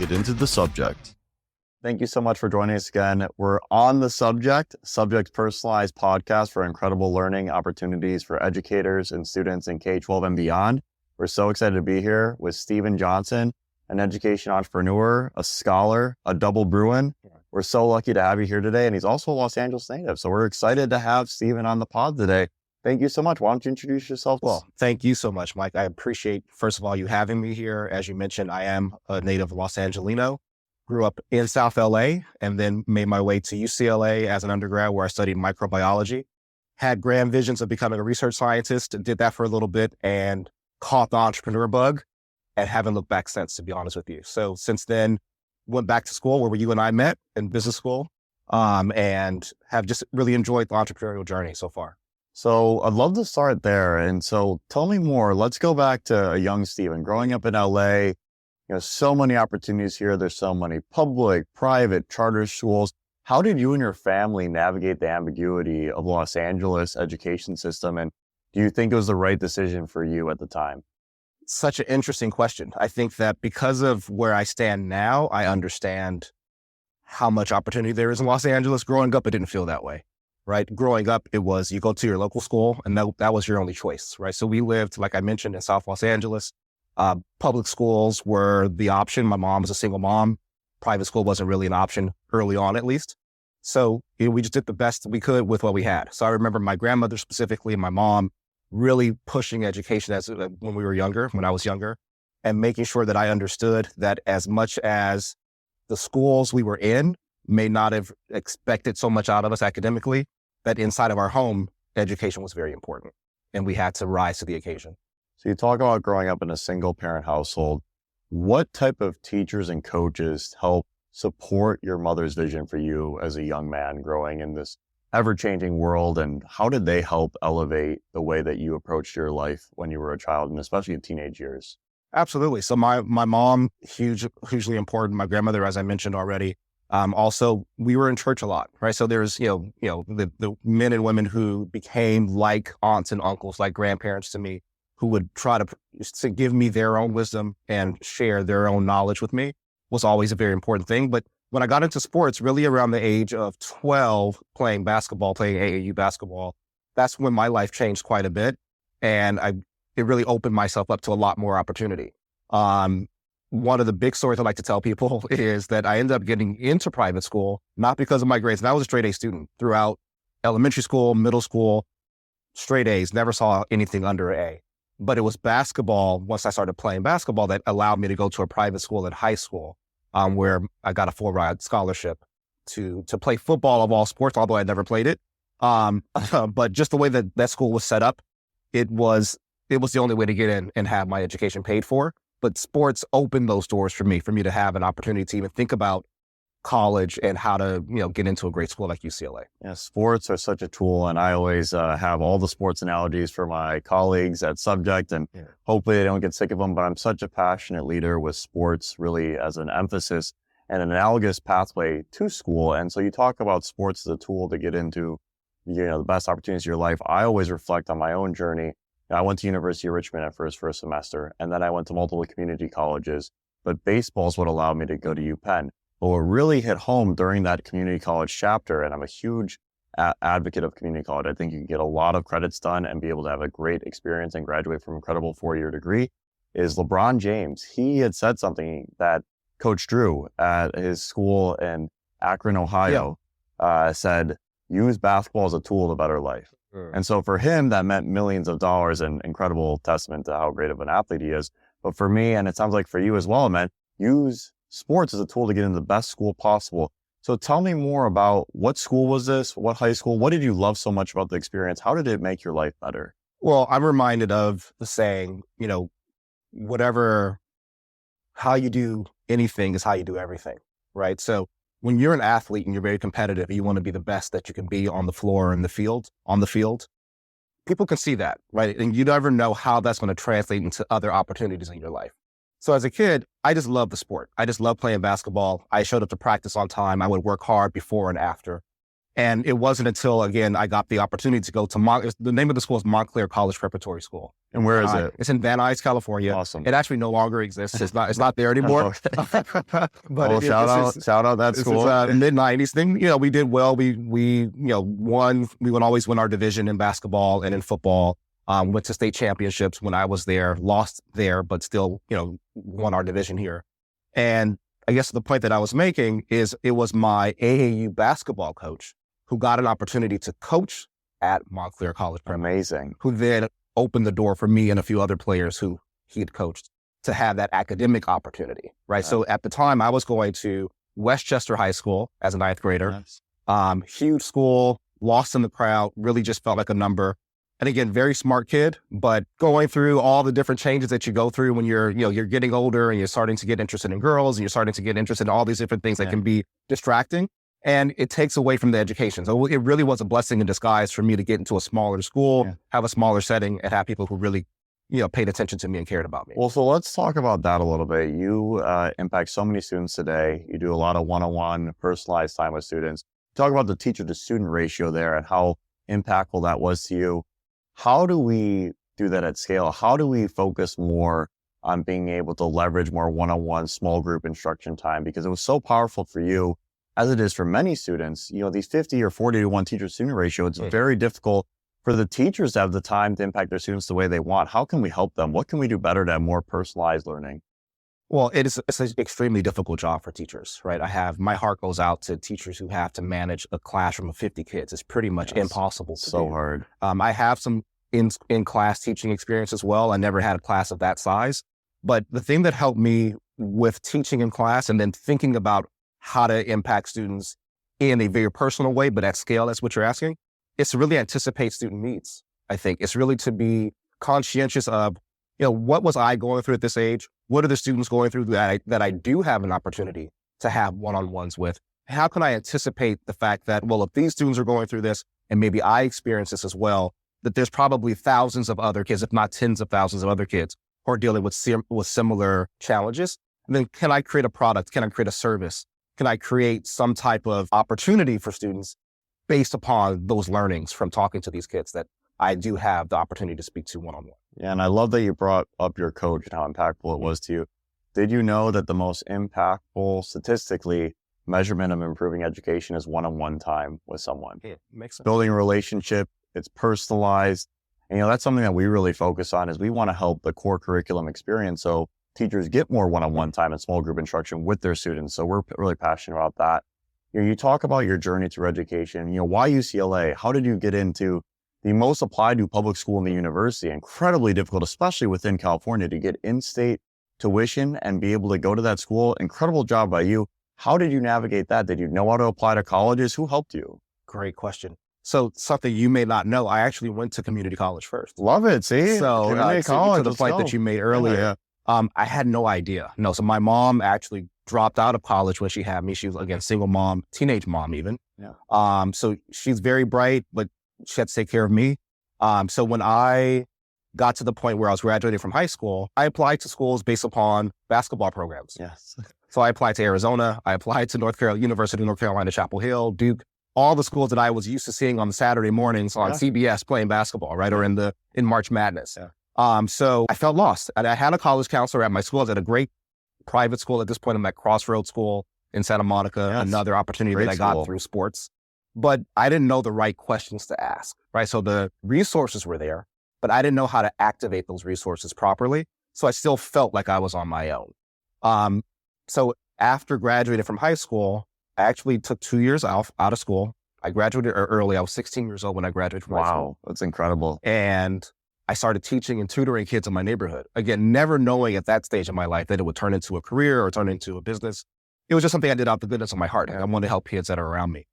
get into the subject. Thank you so much for joining us again. We're on the Subject's personalized podcast for incredible learning opportunities for educators and students in K-12 and beyond. We're so excited to be here with Steven Johnson, an education entrepreneur, a scholar, a double Bruin. We're so lucky to have you here today. And he's also a Los Angeles native. So we're excited to have Steven on the pod today. Thank you so much. Why don't you introduce yourself? Well, thank you so much, Mike. I appreciate, first of all, you having me here. As you mentioned, I am a native of Los Angeleno, grew up in South LA, and then made my way to UCLA as an undergrad where I studied microbiology. Had grand visions of becoming a research scientist, did that for a little bit and caught the entrepreneur bug and haven't looked back since, to be honest with you. So since then, went back to school where you and I met in business school, and have just really enjoyed the entrepreneurial journey so far. So I'd love to start there. And so tell me more. Let's go back to a young Steven. Growing up in LA, so many opportunities here. There's so many public, private, charter schools. How did you and your family navigate the ambiguity of Los Angeles education system? And do you think it was the right decision for you at the time? Such an interesting question. I think that because of where I stand now, I understand how much opportunity there is in Los Angeles. Growing up, it didn't feel that way. Right? Growing up, it was you go to your local school and that was your only choice, right? So we lived, like I mentioned, in South Los Angeles. Public schools were the option. My mom was a single mom. Private school wasn't really an option early on, at least. So we just did the best we could with what we had. So I remember my grandmother specifically and my mom really pushing education when we were younger, when I was younger, and making sure that I understood that as much as the schools we were in may not have expected so much out of us academically, that inside of our home, education was very important and we had to rise to the occasion. So you talk about growing up in a single parent household. What type of teachers and coaches help support your mother's vision for you as a young man growing in this ever-changing world? And how did they help elevate the way that you approached your life when you were a child and especially in teenage years? Absolutely. So my mom, hugely important. My grandmother, as I mentioned already. Also, we were in church a lot, right? So there's, the men and women who became like aunts and uncles, like grandparents to me, who would try to give me their own wisdom and share their own knowledge with me was always a very important thing. But when I got into sports, really around the age of 12, playing AAU basketball, that's when my life changed quite a bit. And it really opened myself up to a lot more opportunity. One of the big stories I like to tell people is that I ended up getting into private school, not because of my grades. And I was a straight A student throughout elementary school, middle school, straight A's, never saw anything under an A. But it was basketball, once I started playing basketball, that allowed me to go to a private school at high school, where I got a full-ride scholarship to play football of all sports, although I never played it. But just the way that school was set up, it was the only way to get in and have my education paid for. But sports opened those doors for me to have an opportunity to even think about college and how to, get into a great school like UCLA. Yeah, sports are such a tool. And I always have all the sports analogies for my colleagues at Subject, and hopefully they don't get sick of them. But I'm such a passionate leader with sports really as an emphasis and an analogous pathway to school. And so you talk about sports as a tool to get into, the best opportunities of your life. I always reflect on my own journey. I went to University of Richmond at first for a semester, and then I went to multiple community colleges, but baseball is what allowed me to go to UPenn. But what really hit home during that community college chapter, and I'm a huge advocate of community college. I think you can get a lot of credits done and be able to have a great experience and graduate from an incredible 4-year degree, is LeBron James. He had said something that Coach Drew at his school in Akron, Ohio, said, use basketball as a tool to better life. And so for him, that meant millions of dollars, and incredible testament to how great of an athlete he is. But for me, and it sounds like for you as well, it meant use sports as a tool to get into the best school possible. So tell me more about what school was this? What high school? What did you love so much about the experience? How did it make your life better? Well, I'm reminded of the saying, how you do anything is how you do everything, right? So when you're an athlete and you're very competitive, you want to be the best that you can be on the floor and on the field, people can see that, right? And you never know how that's going to translate into other opportunities in your life. So as a kid, I just loved the sport. I just loved playing basketball. I showed up to practice on time. I would work hard before and after. And it wasn't until, again, I got the opportunity to go to the name of the school is Montclair College Preparatory School. And where is it? It's in Van Nuys, California. Awesome. It actually no longer exists. It's not there anymore. But shout out that school. It's a mid-90s thing. We did well. We won. We would always win our division in basketball and in football. Went to state championships when I was there, lost there, but still, won our division here. And I guess the point that I was making is it was my AAU basketball coach who got an opportunity to coach at Montclair College. Amazing. Who then opened the door for me and a few other players who he had coached to have that academic opportunity, right? Yeah. So at the time I was going to Westchester High School as a ninth grader. Nice. Huge school, lost in the crowd, really just felt like a number. And again, very smart kid, but going through all the different changes that you go through when you're getting older and you're starting to get interested in girls and you're starting to get interested in all these different things that can be distracting, and it takes away from the education. So it really was a blessing in disguise for me to get into a smaller school, have a smaller setting, and have people who really, paid attention to me and cared about me. Well, so let's talk about that a little bit. You impact so many students today. You do a lot of one-on-one personalized time with students. Talk about the teacher to student ratio there and how impactful that was to you. How do we do that at scale? How do we focus more on being able to leverage more one-on-one small group instruction time? Because it was so powerful for you, as it is for many students. These 50 or 40 to 1 teacher student ratio, it's very difficult for the teachers to have the time to impact their students the way they want. How can we help them? What can we do better to have more personalized learning? Well, it's an extremely difficult job for teachers, right? My heart goes out to teachers who have to manage a classroom of 50 kids. It's pretty much impossible to do. So hard. I have some in-class teaching experience as well. I never had a class of that size. But the thing that helped me with teaching in class and then thinking about how to impact students in a very personal way, but at scale, that's what you're asking, is to really anticipate student needs. I think it's really to be conscientious of, what was I going through at this age? What are the students going through that I do have an opportunity to have one-on-ones with? How can I anticipate the fact that, well, if these students are going through this and maybe I experience this as well, that there's probably thousands of other kids, if not tens of thousands of other kids who are dealing with similar challenges. And then can I create a product? Can I create a service? Can I create some type of opportunity for students based upon those learnings from talking to these kids that I do have the opportunity to speak to one-on-one? Yeah, and I love that you brought up your coach and how impactful it was to you. Did you know that the most impactful, statistically, measurement of improving education is one-on-one time with someone? Yeah, makes sense. Building a relationship, it's personalized. And, that's something that we really focus on is we want to help the core curriculum experience so teachers get more one-on-one time and small group instruction with their students. So we're really passionate about that. You talk about your journey through education. Why UCLA? How did you get into the most applied to public school in the university? Incredibly difficult, especially within California, to get in-state tuition and be able to go to that school. Incredible job by you. How did you navigate that? Did you know how to apply to colleges? Who helped you? Great question. So something you may not know, I actually went to community college first. Love it. See? So community college, to the point that you made earlier, I had no idea. No, so my mom actually dropped out of college when she had me. She was, again, single mom, teenage mom even. Yeah. So she's very bright, but she had to take care of me. So when I got to the point where I was graduating from high school, I applied to schools based upon basketball programs. Yes. So I applied to Arizona. I applied to University of North Carolina, Chapel Hill, Duke, all the schools that I was used to seeing on Saturday mornings on CBS playing basketball, right? Or in March Madness. Yeah. So I felt lost. And I had a college counselor at my school. I was at a great private school at this point. I'm at Crossroads School in Santa Monica, another opportunity that I got through sports. But I didn't know the right questions to ask, right? So the resources were there, but I didn't know how to activate those resources properly. So I still felt like I was on my own. So after graduating from high school, I actually took 2 years out of school. I graduated early. I was 16 years old when I graduated from high school. Wow, that's incredible. And I started teaching and tutoring kids in my neighborhood. Again, never knowing at that stage of my life that it would turn into a career or turn into a business. It was just something I did out of the goodness of my heart. I wanted to help kids that are around me.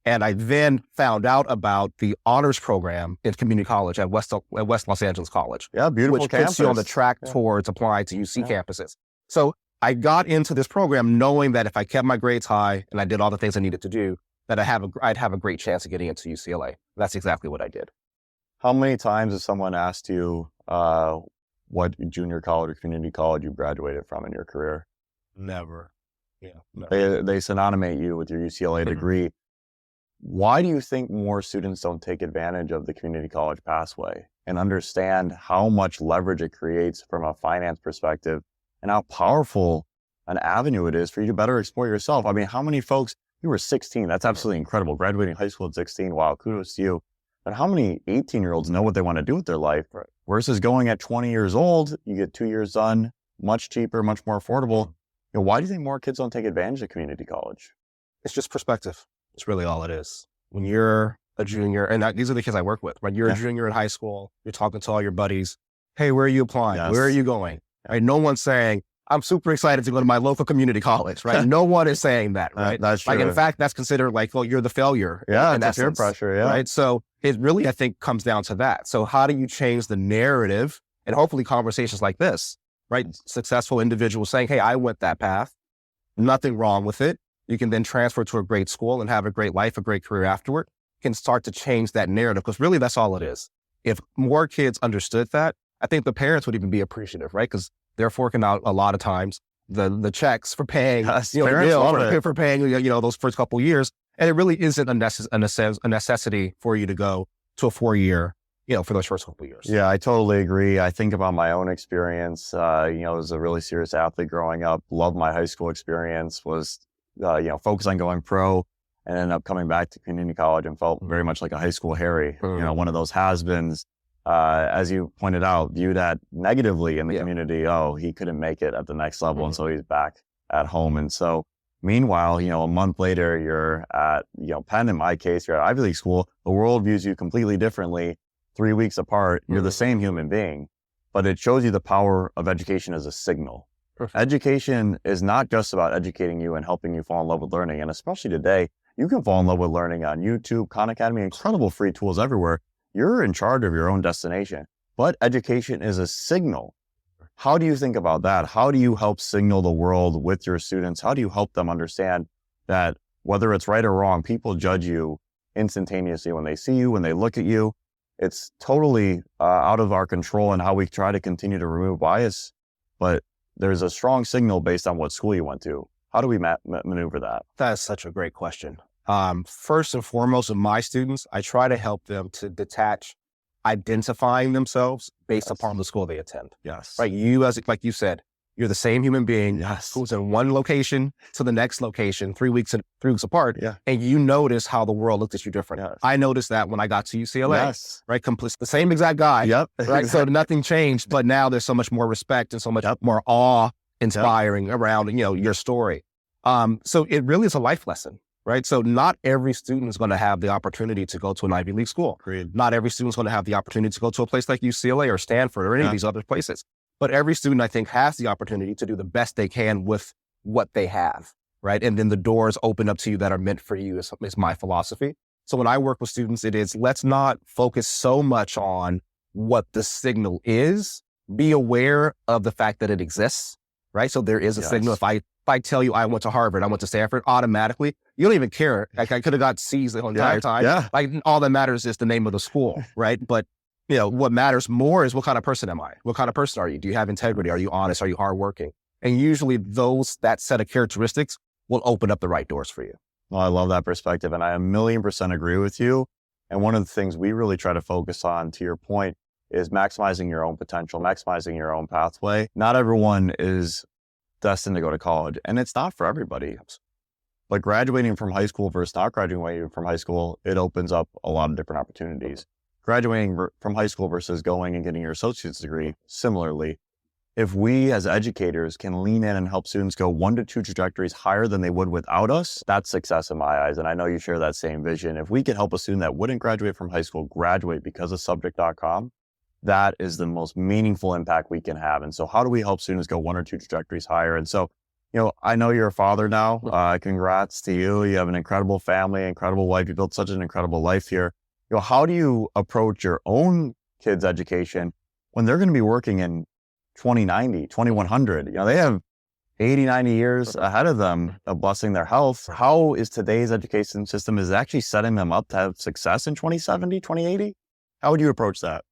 And I then found out about the honors program in community college at West Los Angeles College. Yeah, beautiful which campus. Puts you on the track towards applying to UC campuses. So I got into this program knowing that if I kept my grades high and I did all the things I needed to do, that I'd have a great chance of getting into UCLA. That's exactly what I did. How many times has someone asked you what junior college or community college you graduated from in your career? Never. Yeah. Never. They synonymate you with your UCLA degree. Why do you think more students don't take advantage of the community college pathway and understand how much leverage it creates from a finance perspective and how powerful an avenue it is for you to better explore yourself? I mean, how many folks, you were 16, that's absolutely incredible. Graduating high school at 16, wow, kudos to you. But how many 18-year-olds know what they want to do with their life versus going at 20 years old, you get 2 years done, much cheaper, much more affordable. Why do you think more kids don't take advantage of community college? It's just perspective. It's really all it is. When you're a junior, and these are the kids I work with, right? You're a junior in high school, you're talking to all your buddies. Hey, where are you applying? Where are you going? Right? No one's saying, I'm super excited to go to my local community college, right? No one is saying that, right? That's true. Like, in fact, that's considered like, well, you're the failure. Yeah, in it's peer pressure, right? So it really, I think, comes down to that. So how do you change the narrative and hopefully conversations like this, right? Successful individuals saying, hey, I went that path, nothing wrong with it. You can then transfer to a great school and have a great life, a great career afterward. Can start to change that narrative, because really that's all it is. If more kids understood that, I think the parents would even be appreciative, right? Because they're forking out a lot of times the checks for paying, for paying, those first couple of years. And it really isn't a necessity for you to go to a 4-year, for those first couple of years. Yeah, I totally agree. I think about my own experience. I was a really serious athlete growing up. Loved my high school experience, was, focused on going pro, and ended up coming back to community college and felt very much like a high school Harry, one of those has-beens. As you pointed out, viewed that negatively in the community. Oh, he couldn't make it at the next level. And so he's back at home. And so meanwhile, a month later, you're at, Penn, in my case, you're at Ivy League school. The world views you completely differently. 3 weeks apart, you're the same human being, but it shows you the power of education as a signal. Perfect. Education is not just about educating you and helping you fall in love with learning. And especially today, you can fall in love with learning on YouTube, Khan Academy, incredible free tools everywhere. You're in charge of your own destination, but education is a signal. How do you think about that? How do you help signal the world with your students? How do you help them understand that whether it's right or wrong, people judge you instantaneously when they see you, when they look at you? It's totally out of our control and how we try to continue to remove bias, but there's a strong signal based on what school you went to. How do we maneuver that? That's such a great question. First and foremost, with my students, I try to help them to detach identifying themselves based upon the school they attend. Yes. Right. You, like you said, you're the same human being who's in one location to the next location, 3 weeks apart. Yeah. And you notice how the world looked at you different. Yes. I noticed that when I got to UCLA, right? The same exact guy. Yep. Right. So nothing changed, but now there's so much more respect and so much more awe inspiring around, your story. So it really is a life lesson. Right. So not every student is going to have the opportunity to go to an Ivy League school. Agreed. Not every student is going to have the opportunity to go to a place like UCLA or Stanford or any of these other places. But every student, I think, has the opportunity to do the best they can with what they have. Right. And then the doors open up to you that are meant for you is my philosophy. So when I work with students, it is, let's not focus so much on what the signal is. Be aware of the fact that it exists. Right. So there is a signal. If I tell you I went to Harvard, I went to Stanford, automatically, you don't even care. Like, I could have got C's the whole entire time. Yeah. Like, all that matters is the name of the school, right? But, what matters more is, what kind of person am I? What kind of person are you? Do you have integrity? Are you honest? Are you hardworking? And usually that set of characteristics will open up the right doors for you. Well, I love that perspective. And I 1,000,000% agree with you. And one of the things we really try to focus on, to your point, is maximizing your own potential, maximizing your own pathway. Not everyone is destined to go to college, and it's not for everybody. But graduating from high school versus not graduating from high school, it opens up a lot of different opportunities. Graduating from high school versus going and getting your associate's degree, similarly, if we as educators can lean in and help students go 1 to 2 trajectories higher than they would without us, that's success in my eyes. And I know you share that same vision. If we could help a student that wouldn't graduate from high school graduate because of subject.com, that is the most meaningful impact we can have. And so how do we help students go 1 or 2 trajectories higher? And so, I know you're a father now. Congrats to you. You have an incredible family, incredible wife. You built such an incredible life here. How do you approach your own kids' education when they're going to be working in 2090, 2100? They have 80, 90 years ahead of them of blessing their health. How is today's education system is actually setting them up to have success in 2070, 2080? How would you approach that?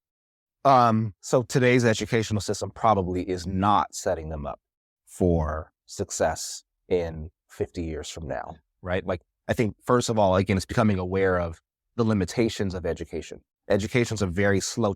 So today's educational system probably is not setting them up for success in 50 years from now, right? Like, I think, first of all, again, it's becoming aware of the limitations of education. Education's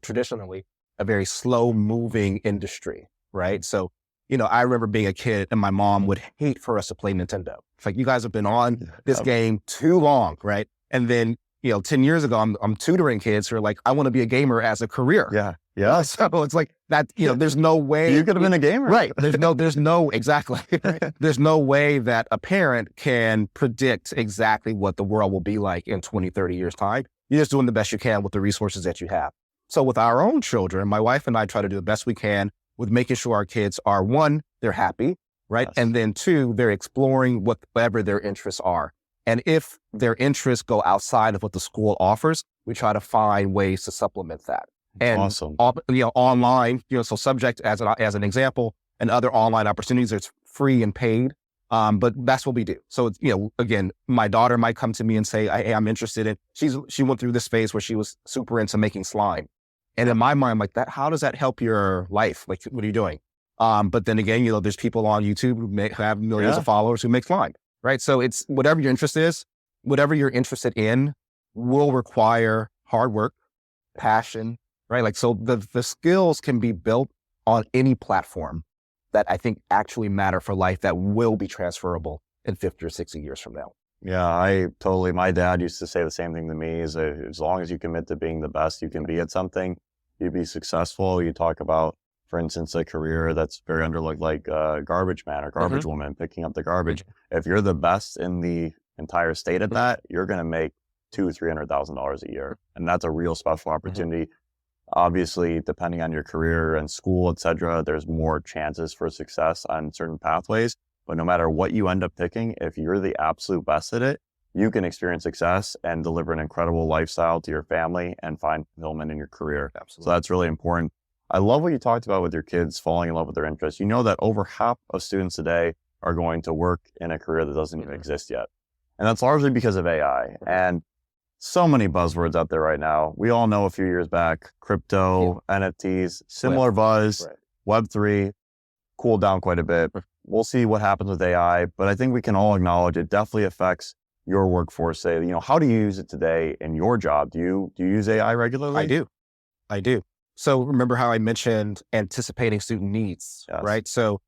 traditionally a very slow moving industry, right? So, I remember being a kid and my mom would hate for us to play Nintendo. It's like, you guys have been on this game too long, right? And then, 10 years ago, I'm tutoring kids who are like, I want to be a gamer as a career. Yeah. Yeah. So it's like that, there's no way. You could have been a gamer. Right. Exactly. There's no way that a parent can predict exactly what the world will be like in 20, 30 years time. You're just doing the best you can with the resources that you have. So with our own children, my wife and I try to do the best we can with making sure our kids are, one, they're happy, right? Yes. And then two, they're exploring whatever their interests are. And if their interests go outside of what the school offers, we try to find ways to supplement that. And awesome. Online, so Subject as an example, and other online opportunities, it's free and paid. But that's what we do. So it's, again, my daughter might come to me and say, hey, I'm interested in, she went through this phase where she was super into making slime. And in my mind, like, how does that help your life? Like, what are you doing? But then again, there's people on YouTube who have millions of followers who make slime, right? So it's whatever your interest is, whatever you're interested in will require hard work, passion, right? Like, so the skills can be built on any platform that I think actually matter for life that will be transferable in 50 or 60 years from now. Yeah, my dad used to say the same thing to me, is as long as you commit to being the best you can be at something, you'd be successful. You talk about, for instance, a career that's very underlooked, like garbage man or garbage woman, picking up the garbage. If you're the best in the entire state at that, you're going to make $200,000-$300,000 a year. And that's a real special opportunity. Obviously, depending on your career and school, et cetera, there's more chances for success on certain pathways. But no matter what you end up picking, if you're the absolute best at it, you can experience success and deliver an incredible lifestyle to your family and find fulfillment in your career. Absolutely. So that's really important. I love what you talked about with your kids falling in love with their interests. You know that over half of students today are going to work in a career that doesn't even exist yet. And that's largely because of AI. And so many buzzwords out there right now. We all know a few years back, crypto, NFTs, similar buzz, Web3, cooled down quite a bit. We'll see what happens with AI, but I think we can all acknowledge it definitely affects your workforce. Say, how do you use it today in your job? Do you use AI regularly? I do. So remember how I mentioned anticipating student needs, right? So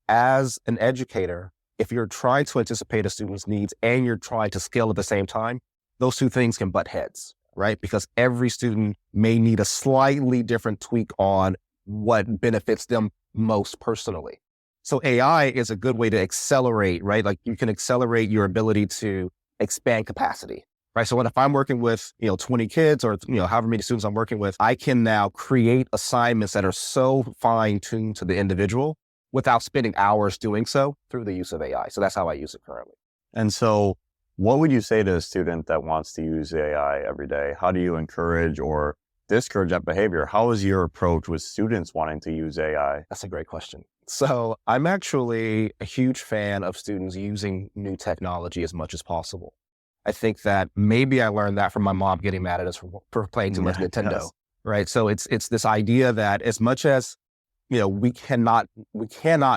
as an educator, if you're trying to anticipate a student's needs and you're trying to scale at the same time, those two things can butt heads, right? Because every student may need a slightly different tweak on what benefits them most personally. So AI is a good way to accelerate, right? Like, you can accelerate your ability to expand capacity, right? So if I'm working with, 20 kids or, however many students I'm working with, I can now create assignments that are so fine tuned to the individual without spending hours doing so through the use of AI. So that's how I use it currently. And so what would you say to a student that wants to use AI every day? How do you encourage or discourage that behavior? How is your approach with students wanting to use AI? That's a great question. So I'm actually a huge fan of students using new technology as much as possible. I think that maybe I learned that from my mom getting mad at us for playing too much Nintendo, right? So it's this idea that as much as, we cannot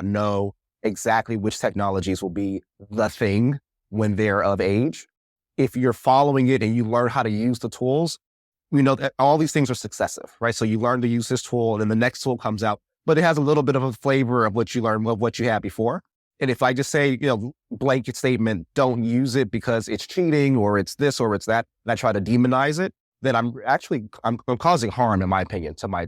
know exactly which technologies will be the thing when they're of age. If you're following it and you learn how to use the tools, we know that all these things are successive, right? So you learn to use this tool and then the next tool comes out, but it has a little bit of a flavor of what you learned, of what you had before. And if I just say, blanket statement, don't use it because it's cheating or it's this or it's that, and I try to demonize it, then I'm causing harm, in my opinion, to my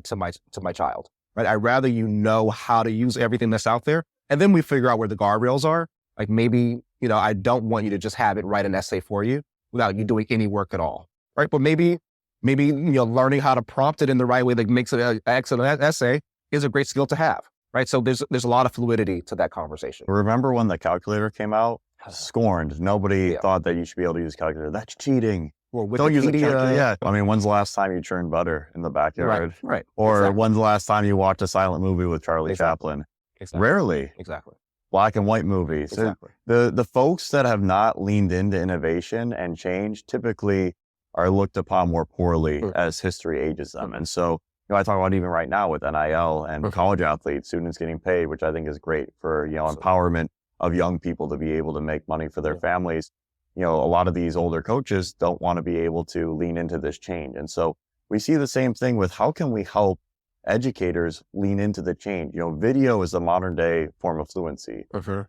child, right? I'd rather know how to use everything that's out there, and then we figure out where the guardrails are. Like, maybe, I don't want you to just have it write an essay for you without you doing any work at all, right? But maybe learning how to prompt it in the right way that makes it an excellent essay is a great skill to have, right? So there's a lot of fluidity to that conversation. Remember when the calculator came out? Scorned. Nobody thought that you should be able to use a calculator. That's cheating. Or don't use a calculator. Yeah. I mean, when's the last time you churned butter in the backyard? Right. Or when's the last time you watched a silent movie with Charlie Chaplin? Rarely. Exactly. Black and white movies. Exactly. The folks that have not leaned into innovation and change typically are looked upon more poorly as history ages them. And so, I talk about even right now with NIL and college athletes, students getting paid, which I think is great for, empowerment of young people to be able to make money for their families. a lot of these older coaches don't want to be able to lean into this change. And so we see the same thing with how can we help educators lean into the change? Video is the modern day form of fluency.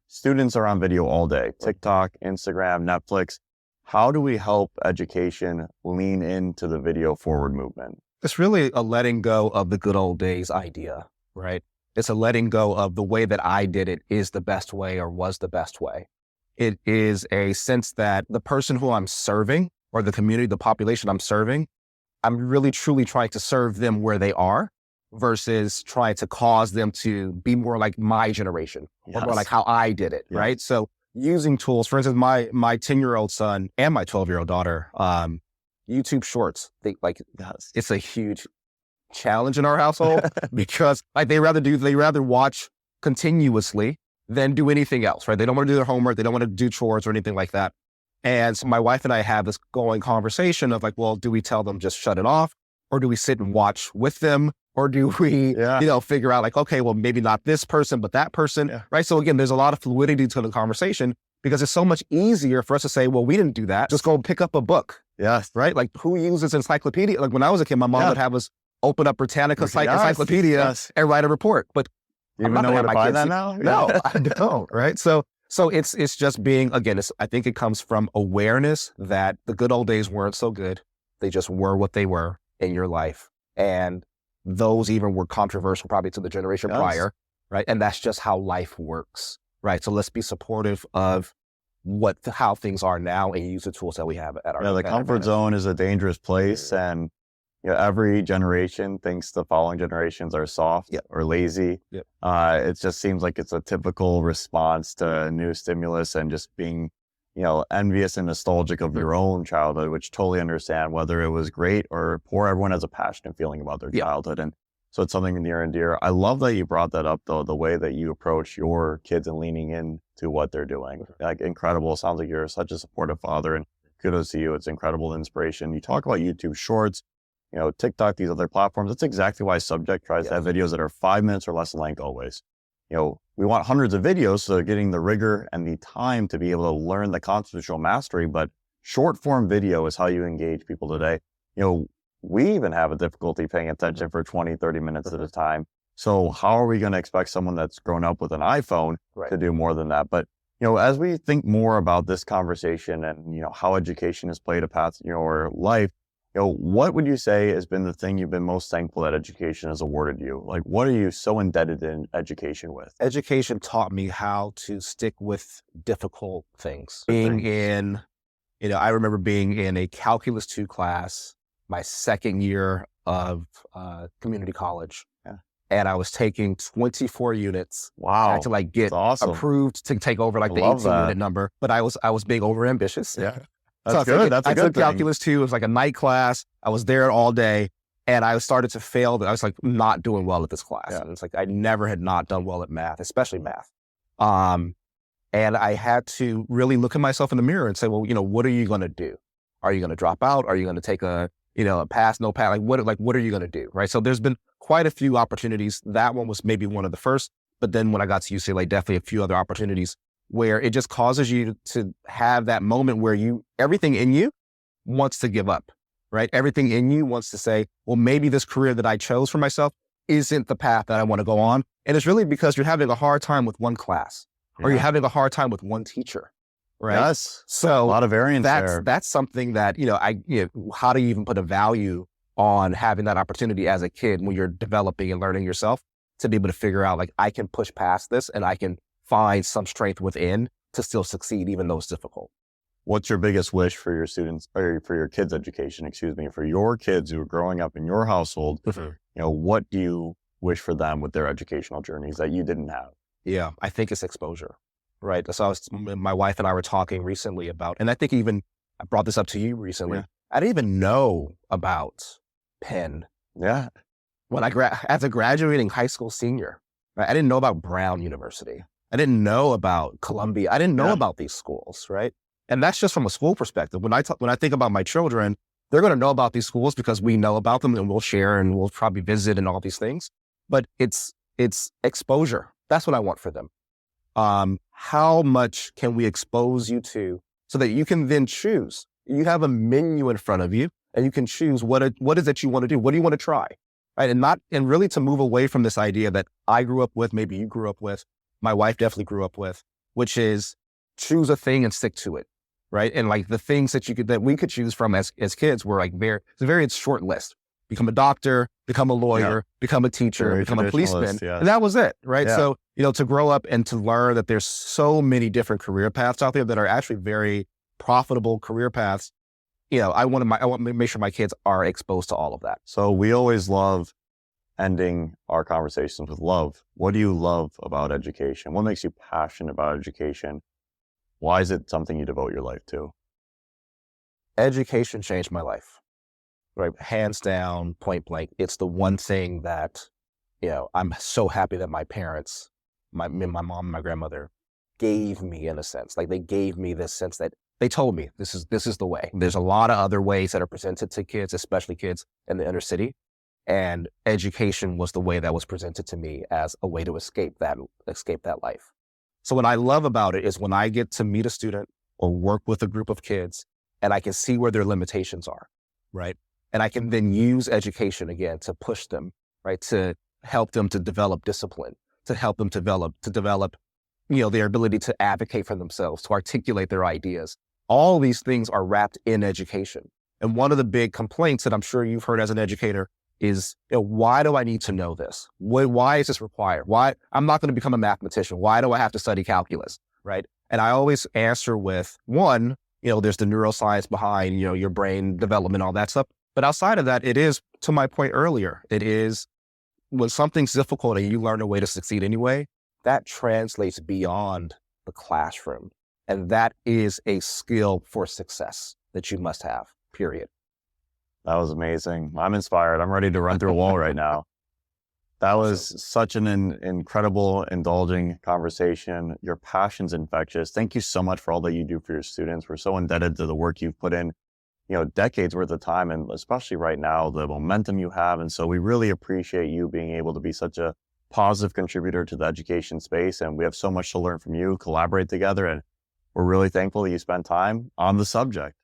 Students are on video all day, TikTok, Instagram, Netflix. How do we help education lean into the video forward movement? It's really a letting go of the good old days idea, right? It's a letting go of the way that I did it is the best way or was the best way. It is a sense that the person who I'm serving or the community, the population I'm serving, I'm really truly trying to serve them where they are versus trying to cause them to be more like my generation or more like how I did it, right? So using tools, for instance, my 10-year-old son and my 12-year-old daughter, YouTube Shorts, it's a huge challenge in our household because they rather watch continuously than do anything else, right? They don't want to do their homework. They don't want to do chores or anything like that. And so my wife and I have this going conversation of well, do we tell them just shut it off, or do we sit and watch with them? Or do we, figure out okay, well, maybe not this person, but that person, right? So again, there's a lot of fluidity to the conversation because it's so much easier for us to say, well, we didn't do that. Just go pick up a book. Yes. Right? Who uses encyclopedia? When I was a kid, my mom would have us open up Britannica encyclopedia and write a report. But you even know where to find that now? No, I don't, right? So it's just being, again, I think it comes from awareness that the good old days weren't so good. They just were what they were in your life. And those even were controversial probably to the generation prior, right? And that's just how life works, right? So let's be supportive of how things are now and use the tools that we have at our the comfort zone is a dangerous place, and every generation thinks the following generations are soft or lazy. It just seems like it's a typical response to new stimulus and just being envious and nostalgic of your own childhood, which totally understand whether it was great or poor. Everyone has a passionate feeling about their childhood. And so it's something near and dear. I love that you brought that up though, the way that you approach your kids and leaning into what they're doing. Incredible. Sounds like you're such a supportive father, and kudos to you. It's incredible inspiration. You talk about YouTube Shorts, TikTok, these other platforms. That's exactly why Subject tries to have videos that are 5 minutes or less in length always. We want hundreds of videos, so getting the rigor and the time to be able to learn the constitutional mastery, but short form video is how you engage people today. We even have a difficulty paying attention for 20, 30 minutes at a time. So how are we going to expect someone that's grown up with an iPhone to do more than that? But, as we think more about this conversation and, how education has played a path in your life, what would you say has been the thing you've been most thankful that education has awarded you? What are you so indebted in education with? Education taught me how to stick with difficult things. I remember being in a Calculus 2 class, my second year of community college. And I was taking 24 units. Wow. I had to get approved to take over the 18-unit number. But I was being overambitious. Yeah. That's good. That's a good thing. I took Calculus 2. It was a night class. I was there all day, and I started to fail. I was not doing well at this class. And it's I never had not done well at math, especially math. And I had to really look at myself in the mirror and say, well, what are you going to do? Are you going to drop out? Are you going to take a pass, no pass? What are you going to do? Right. So there's been quite a few opportunities. That one was maybe one of the first, but then when I got to UCLA, definitely a few other opportunities where it just causes you to have that moment where everything in you wants to give up, right? Everything in you wants to say, well, maybe this career that I chose for myself isn't the path that I want to go on. And it's really because you're having a hard time with one class or you're having a hard time with one teacher, right? Yes. So a lot of variance there. That's something that, how do you even put a value on having that opportunity as a kid when you're developing and learning yourself to be able to figure out I can push past this and I can find some strength within to still succeed, even though it's difficult. What's your biggest wish for your students or for your kids' education, for your kids who are growing up in your household? What do you wish for them with their educational journeys that you didn't have? Yeah, I think it's exposure, right? So my wife and I were talking recently about, and I think even I brought this up to you recently. I didn't even know about Penn. Yeah. When as a graduating high school senior, right? I didn't know about Brown University. I didn't know about Columbia. I didn't know about these schools, right? And that's just from a school perspective. When I think about my children, they're going to know about these schools because we know about them and we'll share and we'll probably visit and all these things. But it's It's exposure. That's what I want for them. How much can we expose you to so that you can then choose. You have a menu in front of you and you can choose what is it you want to do? What do you want to try? Right. And really to move away from this idea that I grew up with, maybe you grew up with, my wife definitely grew up with, which is choose a thing and stick to it. Right. And like the things that we could choose from as kids were like it's a very short list. Become a doctor, become a lawyer, become a teacher, Very become a policeman. yes. And that was it. Right. Yeah. So, to grow up and to learn that there's so many different career paths out there that are actually very profitable career paths. I want to make sure my kids are exposed to all of that. So we always love ending our conversations with love. What do you love about education? What makes you passionate about education? Why is it something you devote your life to? Education changed my life, right? Hands down, point blank. It's the one thing that, I'm so happy that my parents, my mom and my grandmother gave me, in a sense. Like they gave me this sense that they told me this is the way. There's a lot of other ways that are presented to kids, especially kids in the inner city. And education was the way that was presented to me as a way to escape that life. So what I love about it is when I get to meet a student or work with a group of kids and I can see where their limitations are, right? And I can then use education again to push them, right? To help them to develop discipline, to help them develop their ability to advocate for themselves, to articulate their ideas. All these things are wrapped in education. And one of the big complaints that I'm sure you've heard as an educator is, why do I need to know this? Why is this required? Why? I'm not going to become a mathematician. Why do I have to study calculus, right? And I always answer with, one, there's the neuroscience behind, your brain development, all that stuff. But outside of that, it is, to my point earlier, it is when something's difficult and you learn a way to succeed anyway, that translates beyond the classroom. And that is a skill for success that you must have, period. That was amazing. I'm inspired. I'm ready to run through a wall right now. That was such an incredible, indulging conversation. Your passion's infectious. Thank you so much for all that you do for your students. We're so indebted to the work you've put in, decades worth of time, and especially right now, the momentum you have. And so we really appreciate you being able to be such a positive contributor to the education space. And we have so much to learn from you, collaborate together. And we're really thankful that you spent time on the subject.